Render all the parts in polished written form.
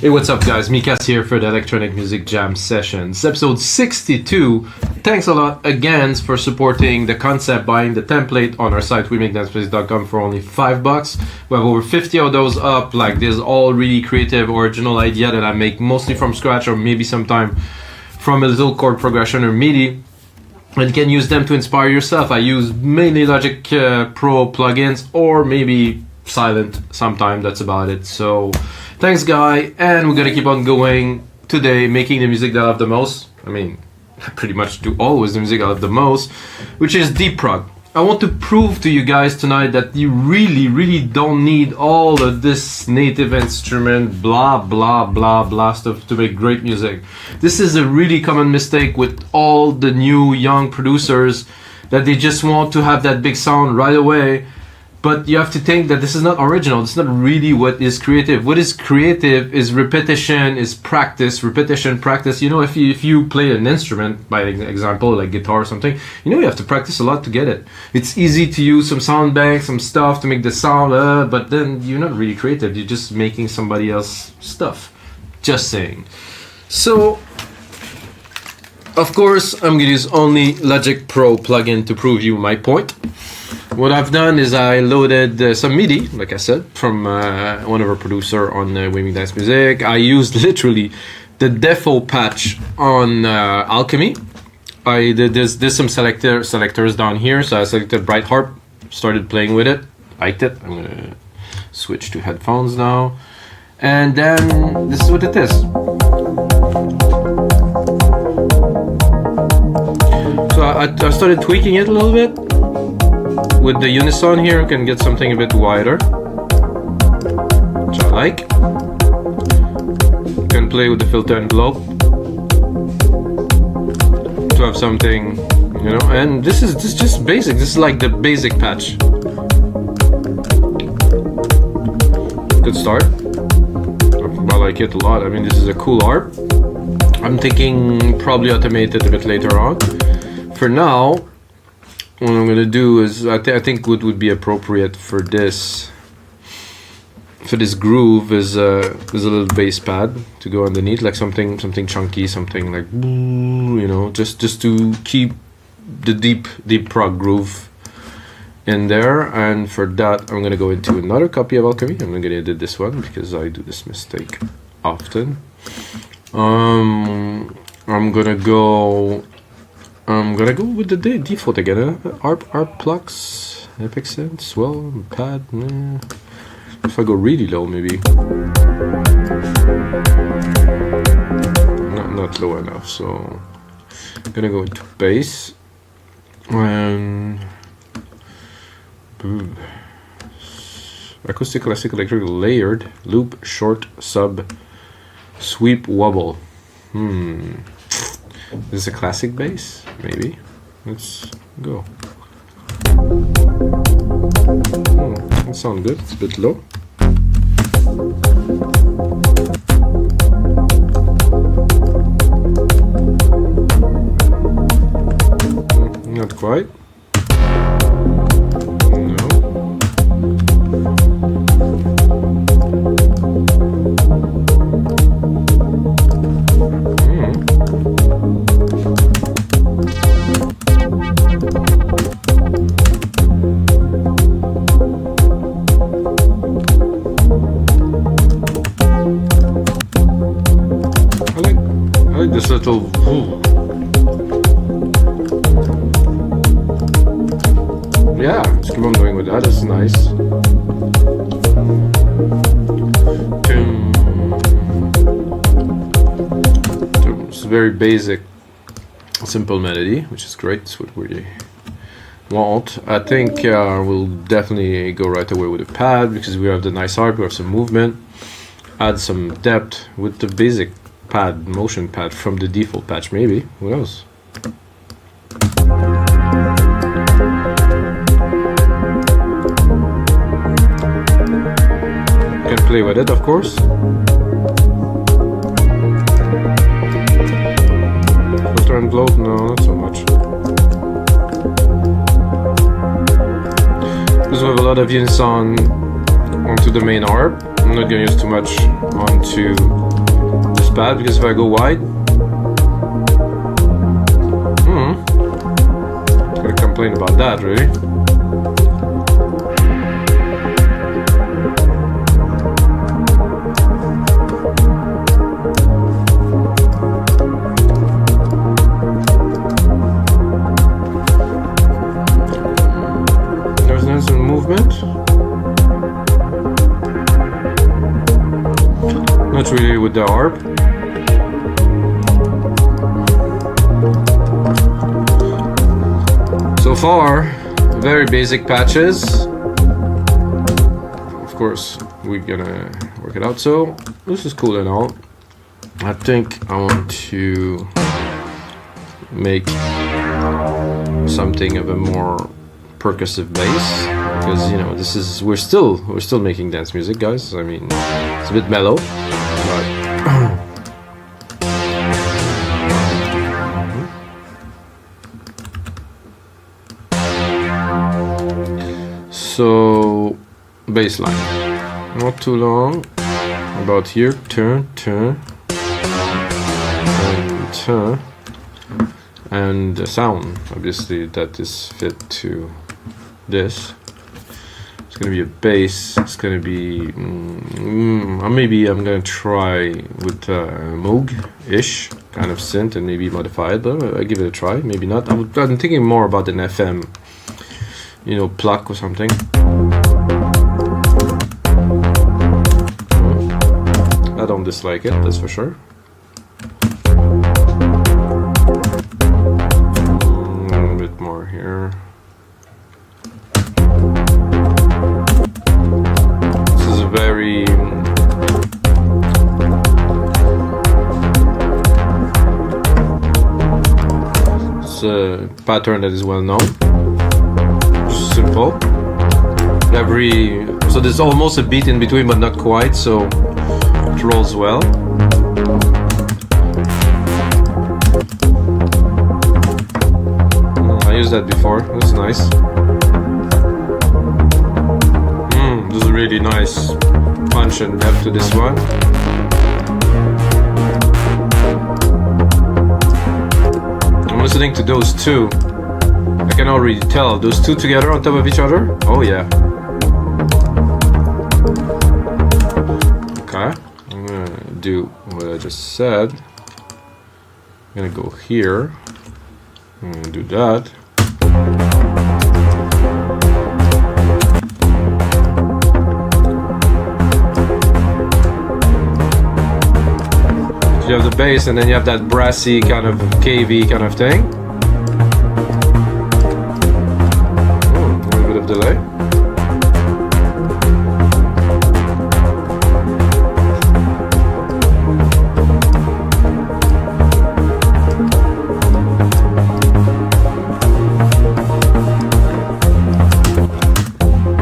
Hey, what's up guys? Mikas here for the Electronic Music Jam Sessions. Episode 62. Thanks a lot again for supporting the concept, buying the template on our site, wemakedanceplace.com for only $5. We have over 50 of those up. Like, there's all really creative, original idea that I make mostly from scratch or maybe sometime from a little chord progression or MIDI. And you can use them to inspire yourself. I use mainly Logic Pro plugins or maybe Silent sometime, that's about it. So thanks guy, and we're gonna keep on going today, making the music that I love the most. I mean, I pretty much do always the music I love the most, which is deep prog. I want to prove to you guys tonight that you really don't need all of this native instrument blah blah stuff to make great music. This is a really common mistake with all the new young producers, that they just want to have that big sound right away. But you have to think that this is not original. It's not really what is creative. What is creative is repetition, is practice, repetition, practice. You know, if you play an instrument, by example, like guitar or something, you know you have to practice a lot to get it. It's easy to use some sound banks, some stuff to make the sound, but then you're not really creative. You're just making somebody else's stuff. Just saying. So, of course, I'm gonna use only Logic Pro plugin to prove you my point. What I've done is I loaded some MIDI, like I said, from one of our producer on Waving Dance Music. I used literally the default patch on Alchemy. There's some selectors down here, so I selected Bright Harp, started playing with it, liked it. I'm gonna switch to headphones now, and then this is what it is. So I started tweaking it a little bit. With the unison here, you can get something a bit wider, which I like. You can play with the filter envelope to have something, you know. And this is just basic. This is like the basic patch. Good start. I like it a lot. I mean, this is a cool harp. I'm thinking probably automate it a bit later on. For now, what I'm gonna do is I think what would be appropriate for this groove is a little bass pad to go underneath, like something chunky, something like, you know, just to keep the deep prog groove in there. And for that, I'm gonna go into another copy of Alchemy. I'm gonna edit this one because I do this mistake often. I'm gonna go with the default again. Arp plucks, epic synth, swell, pad. If I go really low, maybe not low enough. So I'm gonna go into bass and acoustic, classic, electric, layered, loop, short, sub, sweep, wobble. This is a classic bass, maybe. Let's go. That sounds good. It's a bit low. Not quite. This little yeah, let's keep on going with that. It's nice. It's a very basic, simple melody, which is great. It's what we want. I think we'll definitely go right away with a pad because we have the nice harp, we have some movement, add some depth with the basic pad, motion pad from the default patch, maybe. Who knows? Can play with it, of course. Filter and bloat? No, not so much. Because we have a lot of unison onto the main harp. I'm not gonna use too much onto bad because if I go wide, gonna complain about that, really. There's some movement. Not really with the harp. So far, very basic patches. Of course, we're gonna work it out. So this is cool and all. I think I want to make something of a more percussive bass, because you know this is we're still making dance music, guys. I mean, it's a bit mellow, but so bassline, not too long, about here, turn, and the sound, obviously, that is fit to this. It's gonna be a bass. It's gonna be maybe I'm gonna try with Moog-ish kind of synth and maybe modify it, but I give it a try. Maybe not. I'm thinking more about an FM, you know, pluck or something. I don't dislike it, that's for sure. A bit more here. This is a very it's a pattern that is well known. Simple. So there's almost a beat in between, but not quite, so it rolls well. I used that before. That's nice. This is a really nice punch and depth to this one. I'm listening to those two. I can already tell those two together on top of each other. Oh yeah. Okay, I'm gonna do what I just said. I'm gonna go here. I'm gonna do that. You have the bass and then you have that brassy kind of cavey kind of thing. Delay.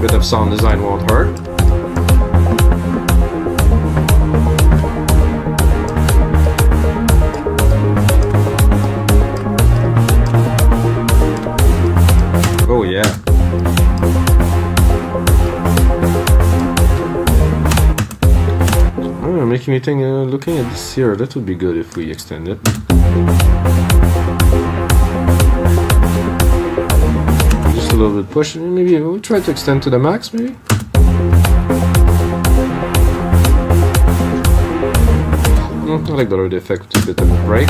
Bit of sound design won't hurt. Oh yeah. Making me think, looking at this here, that would be good if we extend it. Just a little bit push, maybe we'll try to extend to the max, maybe? I like the other effect with a bit of a break.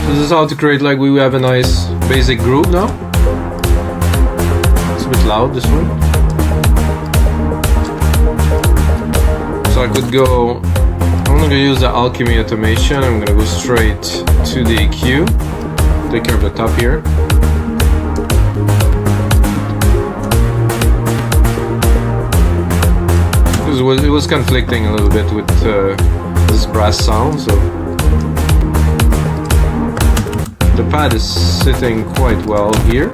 This is how to create, like, we have a nice basic groove now. It's a bit loud, this one. So I could go, I'm gonna use the Alchemy automation. I'm gonna go straight to the EQ. Take care of the top here. was conflicting a little bit with this brass sound, so the pad is sitting quite well here.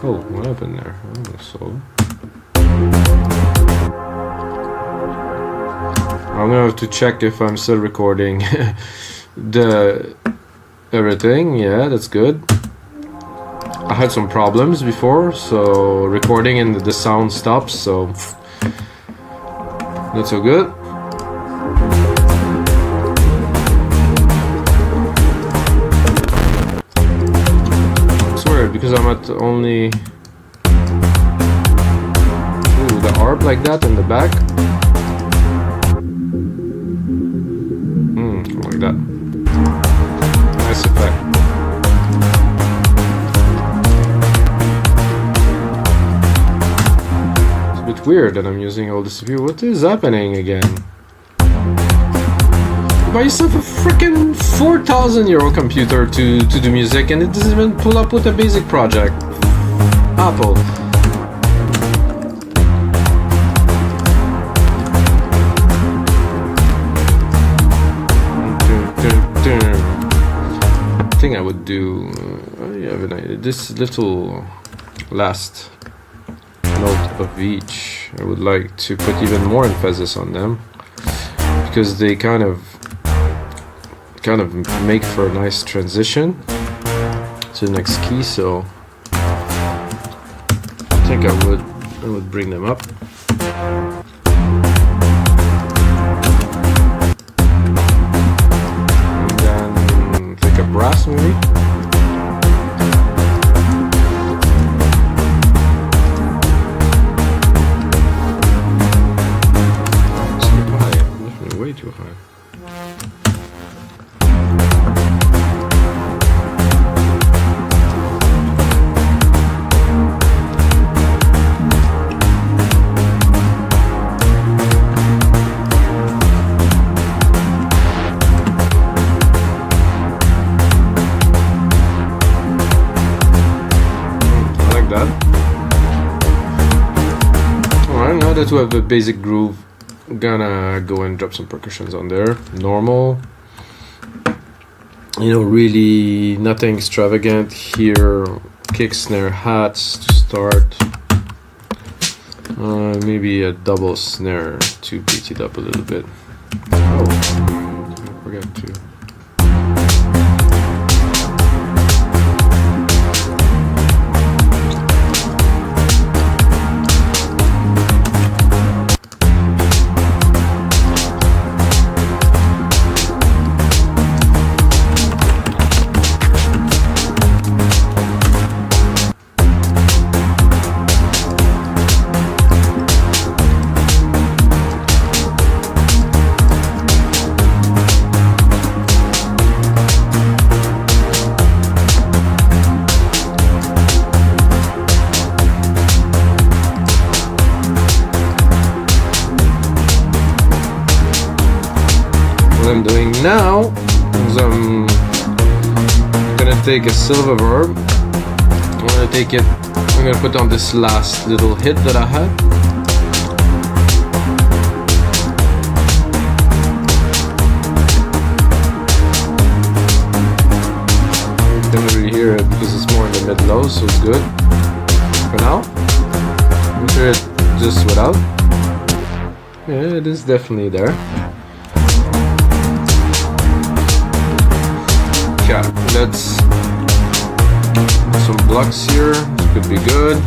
Oh, what happened there? Oh, so I'm gonna have to check if I'm still recording everything. Yeah, that's good. I had some problems before, so recording and the sound stops, so not so good. It's weird because I'm at only the arp like that in the back. Like that. Nice effect. Weird that I'm using all this CPU. What is happening again? You buy yourself a freaking €4,000 computer to do music and it doesn't even pull up with a basic project. Apple. I think I would do this little last note of each. I would like to put even more emphasis on them because they kind of make for a nice transition to the next key. So I think I would bring them up. And then take a brass maybe. Too high. I like that. Alright, now that we have a basic groove, gonna go and drop some percussions on there. Normal, really nothing extravagant here. Kick, snare, hats to start. Maybe a double snare to beat it up a little bit. Oh, I forgot to. I'm doing now is I'm gonna take a silver verb. I'm gonna put on this last little hit that I had. Don't really hear it because it's more in the mid-low, so it's good for now. I'm sure it just without. Yeah, it is definitely there. Yeah, let's put some blocks here. This could be good.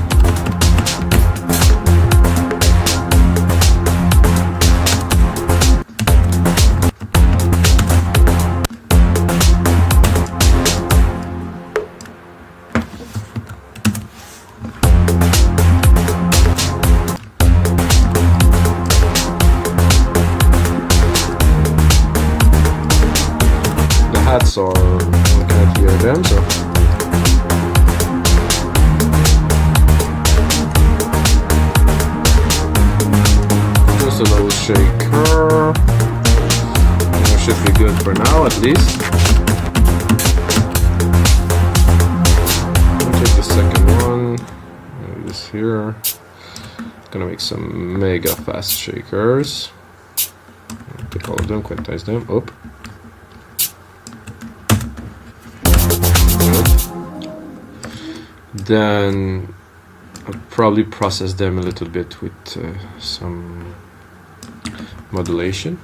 Hats are, I can't hear them, so just a little shaker. That should be good for now, at least. I'll take the second one. Maybe this here. Gonna make some mega fast shakers. Pick all of them, quantize them. Up. Then I'll probably process them a little bit with some modulation.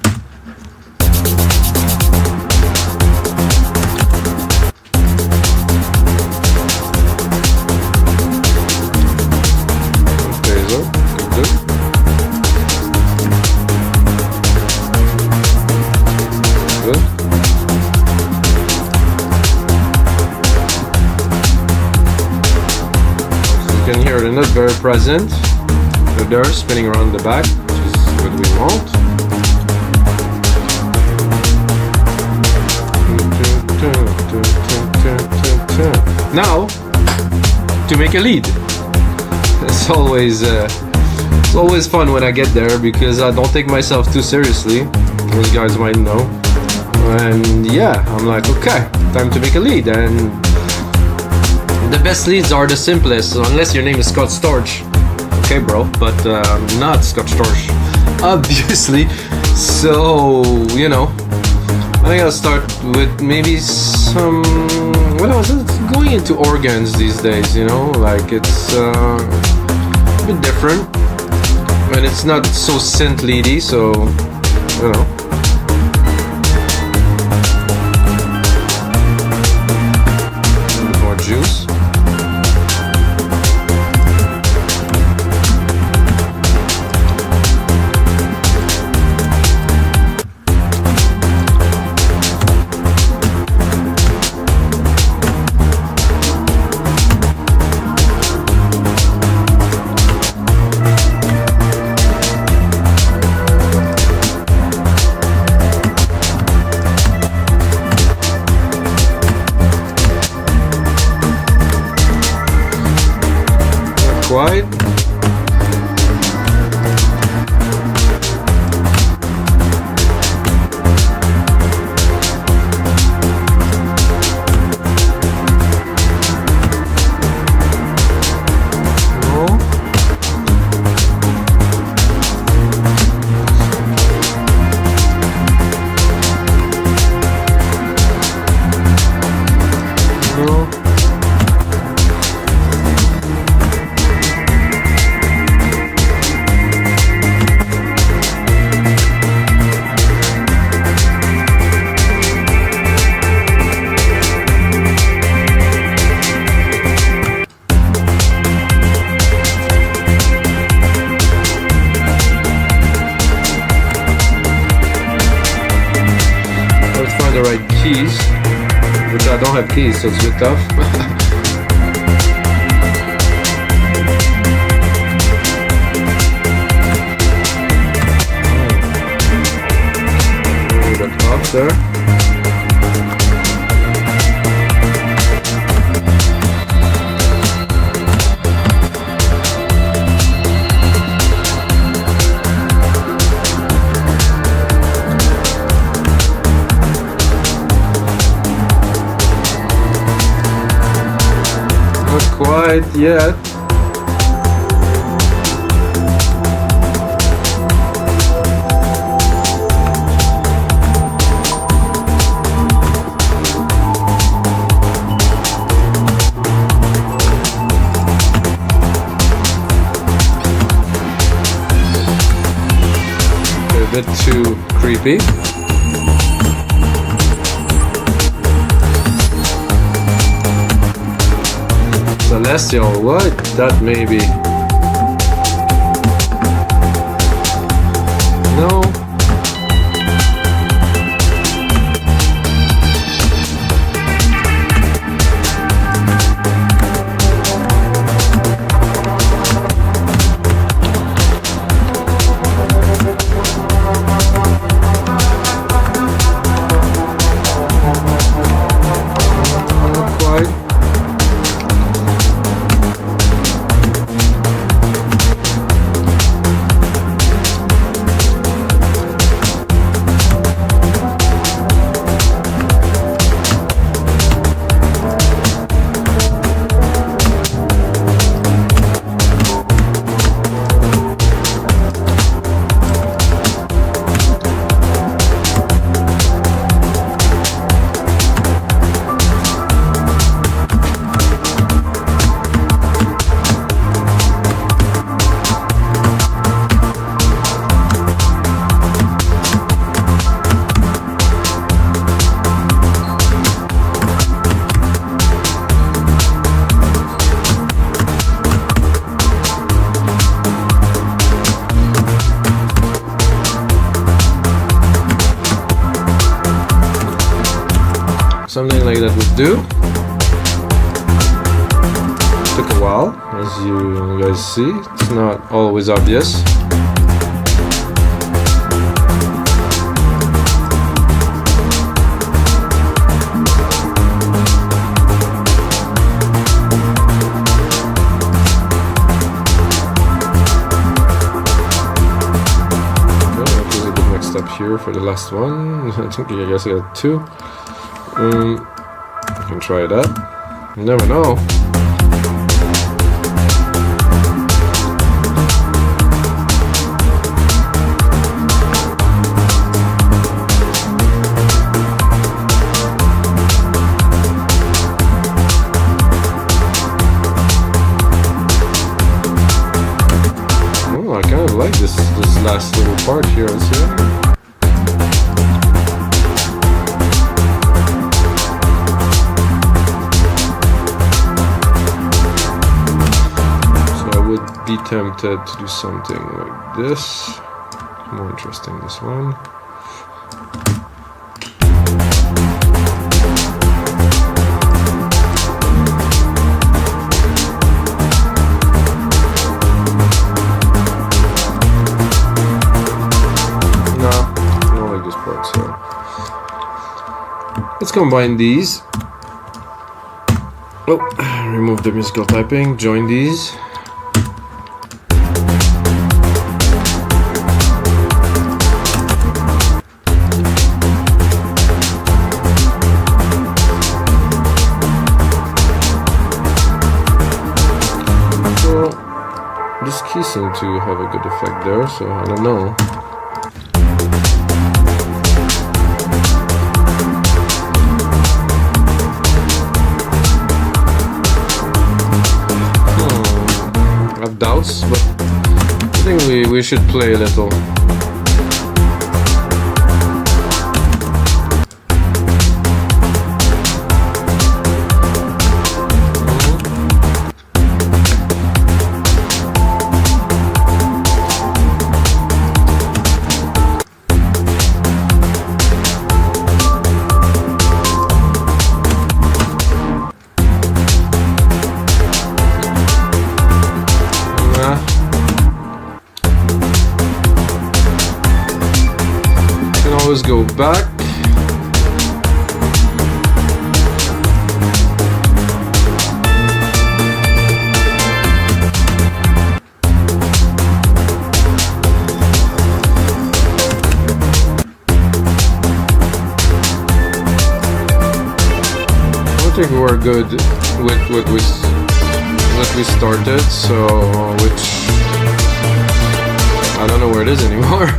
They're not very present. They're spinning around the back, which is what we want. Now, to make a lead. It's always fun when I get there because I don't take myself too seriously. Those guys might know. And yeah, I'm like, okay, time to make a lead. And the best leads are the simplest, unless your name is Scott Storch. Okay, bro, but not Scott Storch, obviously. So, you know, I think I'll start with maybe some. What else? It's going into organs these days, you know, like it's a bit different, and it's not so synth leady, so, you know. A bit more juice. Quite. The right keys, which I don't have keys, so it's a bit tough. That up there. Quite yet. A bit too creepy. Celestial, what? That maybe. No. something like that would do. Took a while, as you guys see. It's not always obvious. Here for the last one. I guess I got 2. I can try that. You never know. Oh, I kind of like this last little part here. See? Be tempted to do something like this. More interesting, this one. No, I don't like this part, so let's combine these. Oh, remove the musical typing, join these. This key seemed to have a good effect there, so I don't know. I have doubts, but I think we should play a little. Always go back. I think we're good with what we started, so which I don't know where it is anymore.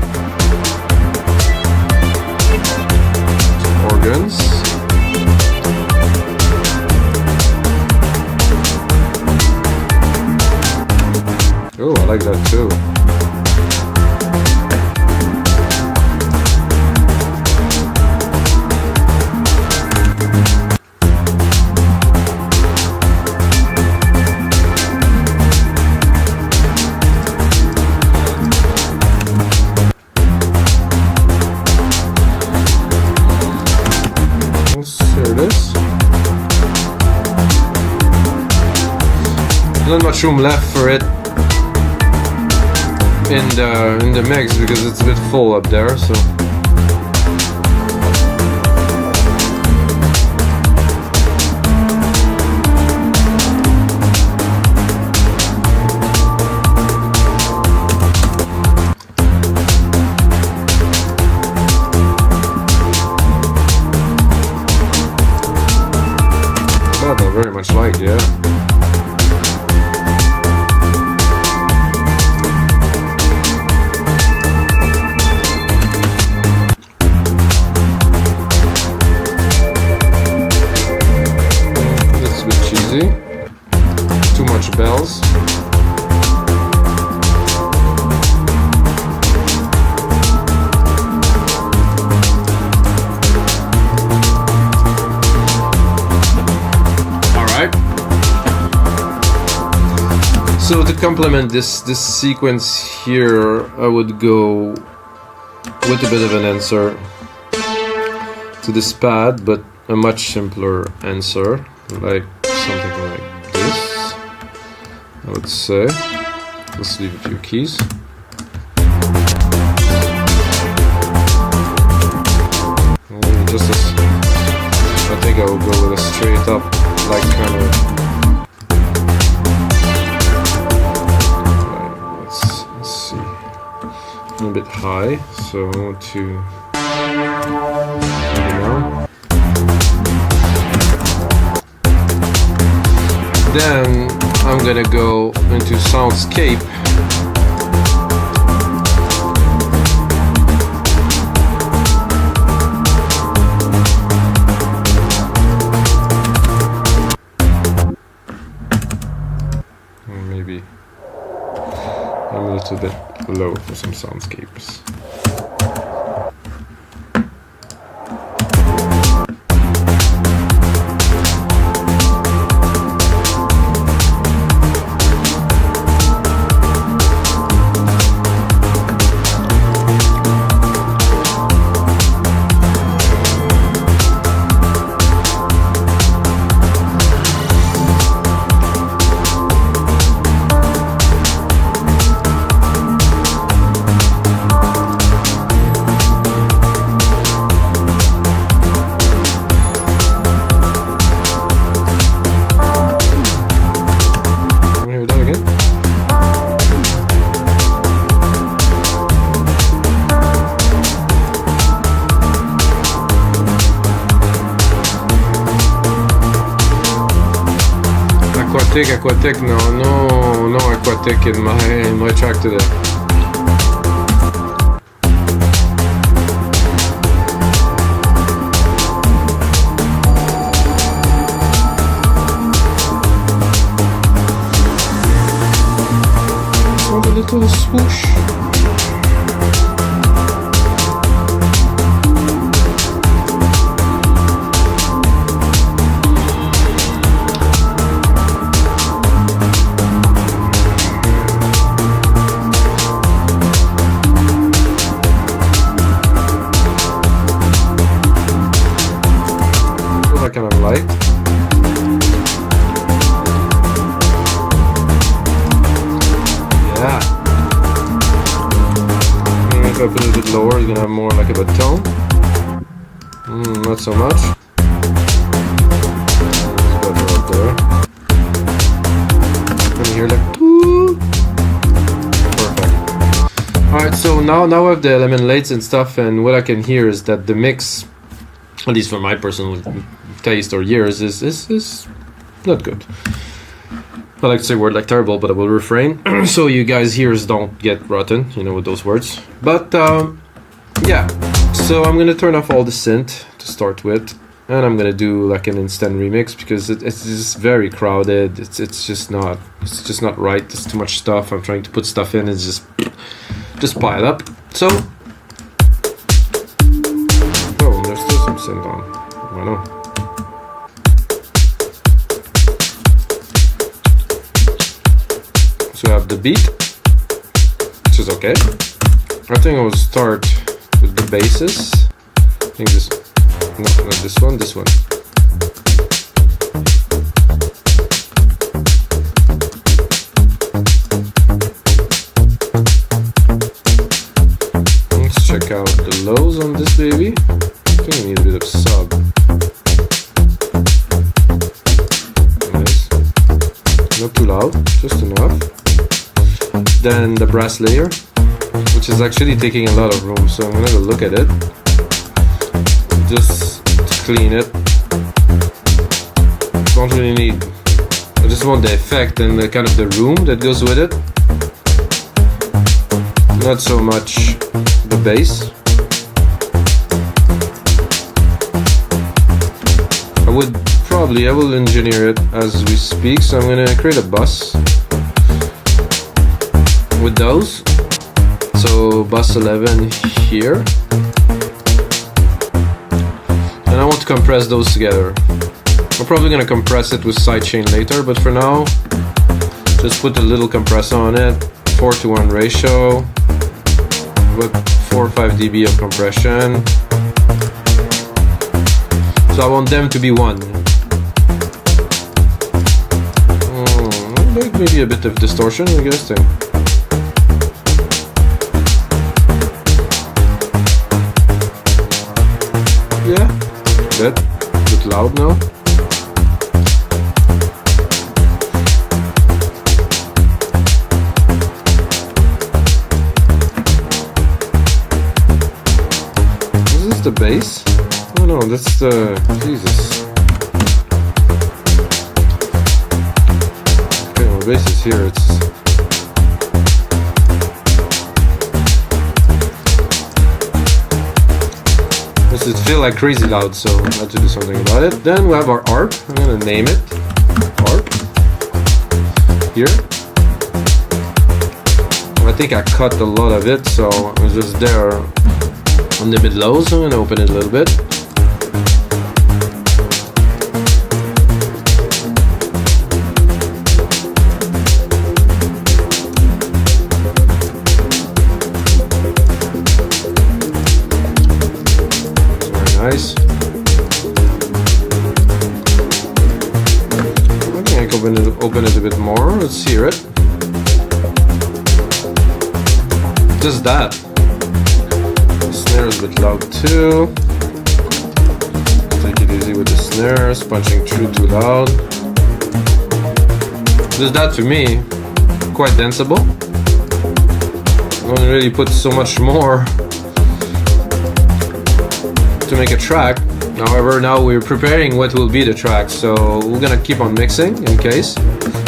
Organs. Oh, I like that too. Not much room left for it in the mix because it's a bit full up there, so not very much like, yeah. Too much bells. Alright. So to complement this sequence here, I would go with a bit of an answer to this pad, but a much simpler answer, like something like this, I would say. Let's leave a few keys. Just as, I think I will go with a straight up, like kind of. Right, let's see. A little bit high, so I want to. Then I'm gonna go into soundscape. Maybe I'm a little bit low for some soundscapes. Aquatic, no aquatic in my track today. Oh, a little swoosh. Kind of light. Yeah. If I put it a bit lower, it's gonna have more like a tone. Not so much. It's better up there. Can you hear like doo? Perfect. Alright, so now I have the element lights and stuff, and what I can hear is that the mix, at least for my personal taste or years, is not good. I like to say word like terrible, but I will refrain. So you guys ears don't get rotten, you know, with those words. But yeah, so I'm gonna turn off all the synth to start with, and I'm gonna do like an instant remix because it's just very crowded. It's just not right. There's too much stuff. I'm trying to put stuff in. It's just pile up. So there's still some synth on. I know. So I have the beat, which is okay. I think I will start with the basses. I think this, no, not this one, this one. Let's check out the lows on this baby. I think I need a bit of sub. Nice. Not too loud, just enough. Then the brass layer, which is actually taking a lot of room, so I'm gonna have a look at it just to clean it. Don't really need, I just want the effect and the kind of the room that goes with it, not so much the bass. I will engineer it as we speak, so I'm gonna create a bus with those. So bus 11 here, and I want to compress those together. I'm probably gonna compress it with sidechain later, but for now just put a little compressor on it, 4:1 ratio with 4 or 5 dB of compression. So I want them to be one. Maybe a bit of distortion, I guess. Then. Yeah, a bit loud now. Is this the bass? Oh no, that's the Jesus. Okay, well, the bass is here. It feels like crazy loud, so I had to do something about it. Then we have our arp. I'm gonna name it arp here. I think I cut a lot of it, so it was just there on the mid low. So I'm gonna open it a little bit. Nice. I think I can open it a bit more. Let's hear it. Just that. The snare is a bit loud too. Take it easy with the snares, punching through too loud. Just that to me, quite danceable. I don't really put so much more to make a track. However, now we're preparing what will be the track, so we're gonna keep on mixing in case.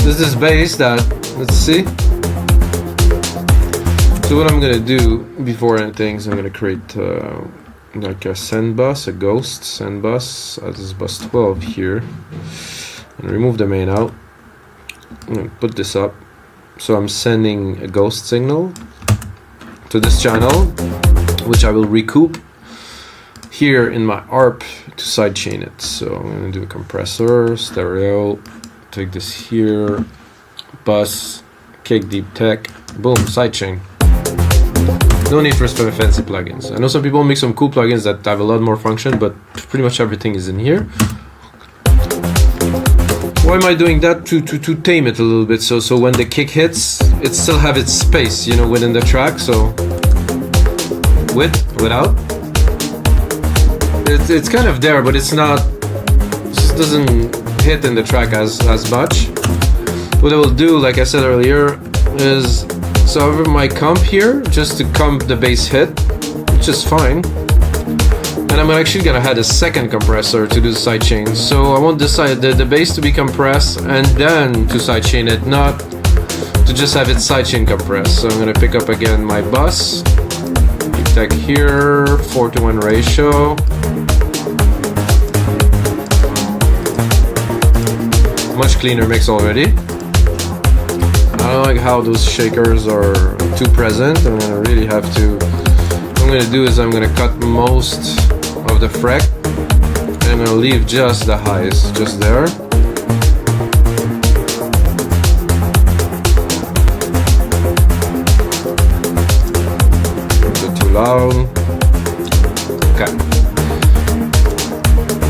There's this bass that, let's see. So what I'm gonna do before anything is I'm gonna create like a send bus, a ghost send bus. This is bus 12 here, and remove the main out. I'm gonna put this up, so I'm sending a ghost signal to this channel, which I will recoup here in my arp to sidechain it. So I'm gonna do a compressor, stereo, take this here, bus, kick, deep tech, boom, sidechain. No need for fancy plugins. I know some people make some cool plugins that have a lot more function, but pretty much everything is in here. Why am I doing that? To tame it a little bit, so when the kick hits, it still have its space, you know, within the track. So without. It's kind of there, but it's not. It just doesn't hit in the track as much. What I will do, like I said earlier, is so over my comp here, just to comp the bass hit, which is fine. And I'm actually gonna add a second compressor to do the sidechain. So I want the bass to be compressed and then to sidechain it, not to just have it sidechain compressed. So I'm gonna pick up again my bus, tech here, 4:1 ratio. Much cleaner mix already. I don't like how those shakers are too present. I'm gonna really have to. What I'm gonna do is I'm gonna cut most of the freq and I'm gonna leave just the highs, just there. A bit too loud. Okay.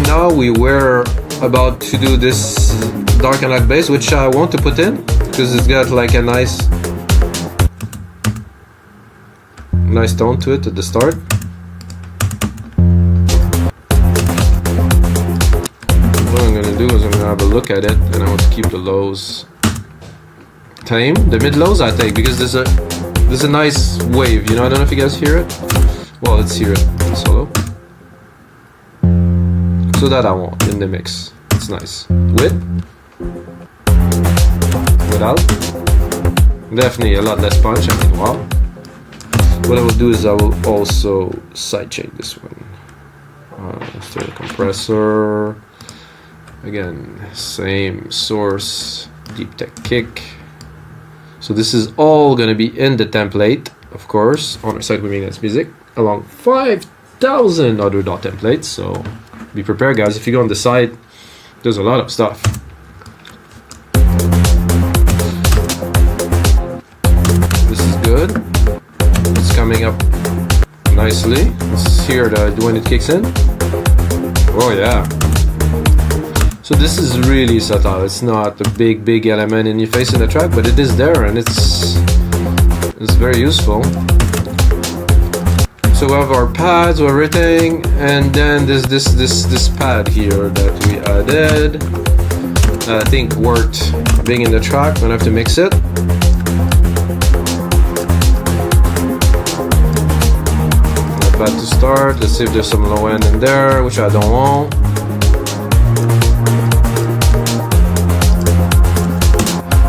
Now we were about to do this dark and light bass, which I want to put in because it's got like a nice tone to it at the start. What I'm gonna do is I'm gonna have a look at it, and I want to keep the lows tame. The mid lows I take because there's a nice wave, you know. I don't know if you guys hear it. Well, let's hear it solo. So that I want in the mix. It's nice. Without. Definitely a lot less punch. I mean, wow. What I will do is I will also sidechain this one. Stereo compressor. Again, same source, deep tech kick. So this is all gonna be in the template, of course, on our site We Make Dance Music, along 5,000 other dot templates. So be prepared, guys. If you go on the site, there's a lot of stuff. This is good. It's coming up nicely. Let's hear when it kicks in. Oh yeah. So this is really subtle. It's not a big element in your face in the track, but it is there, and it's very useful. So we have our pads, everything, and then there's this pad here that we added. I think worked being in the track. I'm gonna have to mix it. Not bad to start. Let's see if there's some low end in there, which I don't want.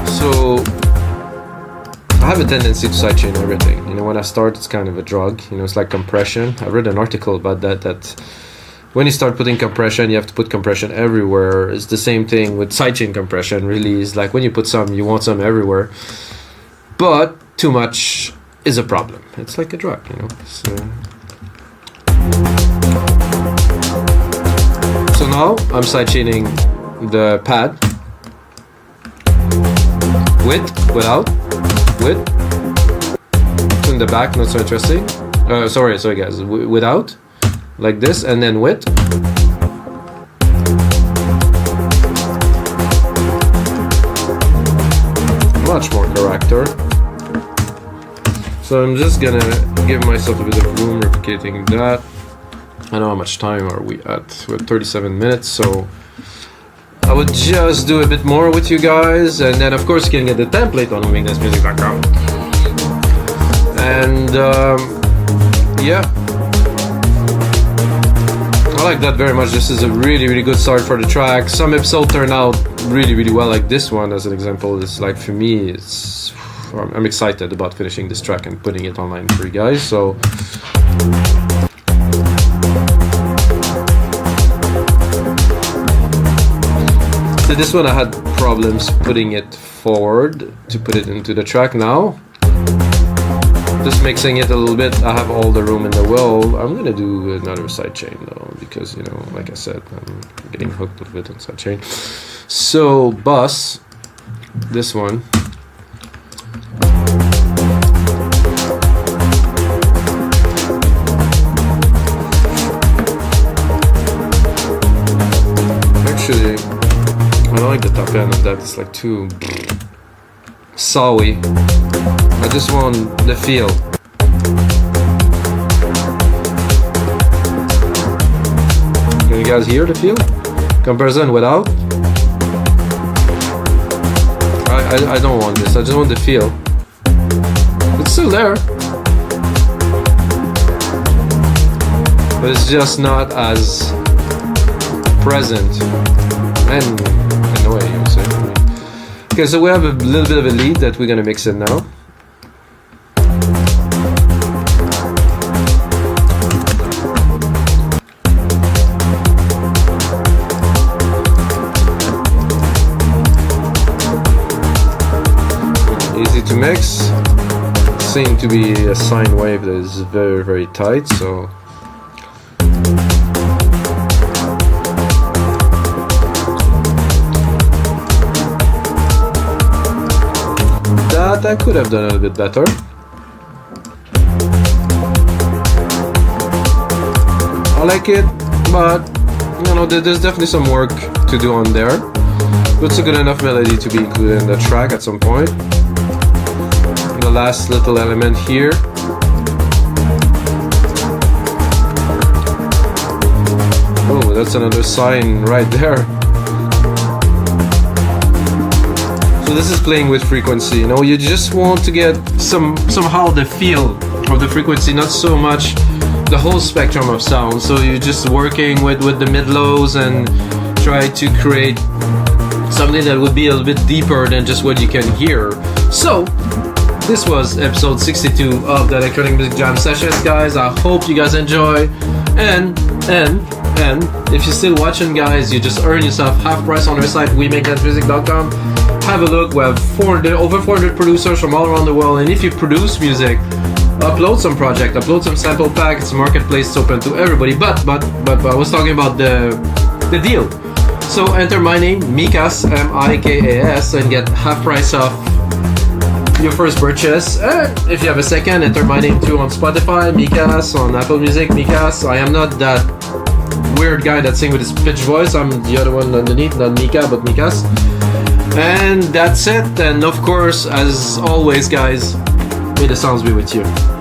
So I have a tendency to sidechain everything. You know, when I start, it's kind of a drug. You know, it's like compression. I read an article about that when you start putting compression, you have to put compression everywhere. It's the same thing with sidechain compression, really. It's like when you put some, you want some everywhere. But too much is a problem. It's like a drug, you know. So now I'm sidechaining the pad. With, without, with. In the back, not so interesting. Sorry guys, without. Like this, and then with. Much more character. So I'm just gonna give myself a bit of room replicating that. I don't know how much time are we at. We're at 37 minutes, so I would just do a bit more with you guys, and then of course you can get the template on wingnutsmusic.com. And yeah. I like that very much. This is a really good start for the track. Some episodes turn out really well, like this one as an example. It's like, for me, I'm excited about finishing this track and putting it online for you guys. So this one I had problems putting it forward to put it into the track. Now just mixing it a little bit, I have all the room in the world. I'm gonna do another sidechain though, because, you know, like I said, I'm getting hooked a little bit on sidechain. So bus, this one. Actually, I don't like the top end of that. It's like too sawy. I just want the feel. Can you guys hear the feel? Comparison without? I don't want this. I just want the feel. It's still there, but it's just not as present. And in a way, you say. Okay, so we have a little bit of a lead that we're gonna mix in now. Easy to mix. Seems to be a sine wave that is very tight, so that I could have done a little bit better. I like it, but you know, there's definitely some work to do on there. But it's a good enough melody to be included in the track at some point. The last little element here. Oh, that's another sign right there. So this is playing with frequency. You know, you just want to get somehow the feel of the frequency, not so much the whole spectrum of sound. So you're just working with the mid-lows and try to create something that would be a little bit deeper than just what you can hear. So this was episode 62 of the Electronic Music Jam Sessions, guys. I hope you guys enjoy. And if you're still watching, guys, you just earn yourself half price on our site, wemakethatmusic.com. Have a look. We have over 400 producers from all around the world. And if you produce music, upload some project, upload some sample pack. It's a marketplace, it's open to everybody. But I was talking about the deal. So enter my name, Mikas, M-I-K-A-S, and get half price off your first purchase. If you have a second, enter my name too on Spotify, Mikas, on Apple Music, Mikas. I am not that weird guy that sings with his pitch voice. I'm the other one underneath, not Mika, but Mikas. And that's it. And of course, as always, guys, may the sounds be with you.